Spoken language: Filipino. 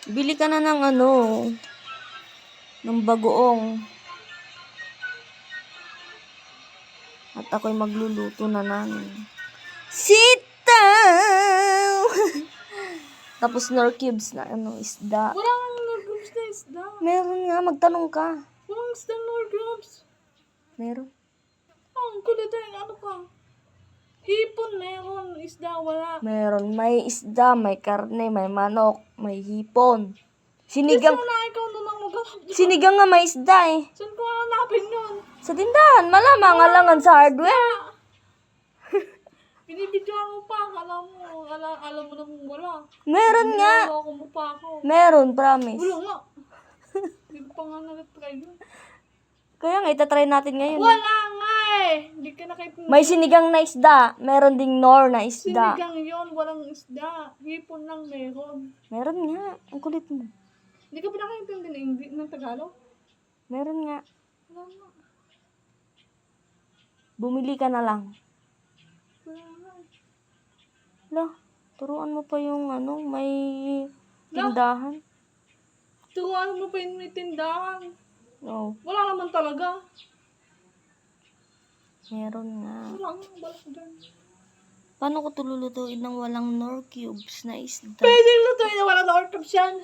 Bili ka na ng ano, ng bagoong. At ako'y magluluto na ng sitaw. Tapos nor cubes na ano, isda. Walang nor cubes na isda. Meron nga, magtanong ka. Walang isda nor cubes. Meron. Ang kulit ano ka? Hipon meron, isda wala. Meron, may isda, may karne, may manok, may hipon. Kasi Sinigang, wala ikaw doon ang maghanap. sinigang nga may isda eh. Saan ko hanapin yun? Sa tindahan, malamang alangan sa hardware. Binibidyoan mo pa, alam mo namang wala. Meron nga. Niloloko mo pa ako. Meron, promise. Wala nga. Hindi ko pa nga na-try doon. Kaya nga, itatry natin ngayon. Wala nga eh. Hindi ka nakipin. May sinigang na isda. Meron ding nor na isda. Sinigang yun, walang isda. Hipon lang meron. Meron nga. Ang kulit mo. Hindi ka pinakaintindi ng Tagalog? Meron nga. Wala nga. Bumili ka na lang. Wala nga. Lah, turuan mo pa yung ano, may tindahan. Turuan mo pa yung may tindahan. Oh, Wala naman talaga. meron nga. Wala nga, wala dyan. Paano ko tululutuin ng walang nor cubes na isda? Pwede lutuin na wala na orcabs yan.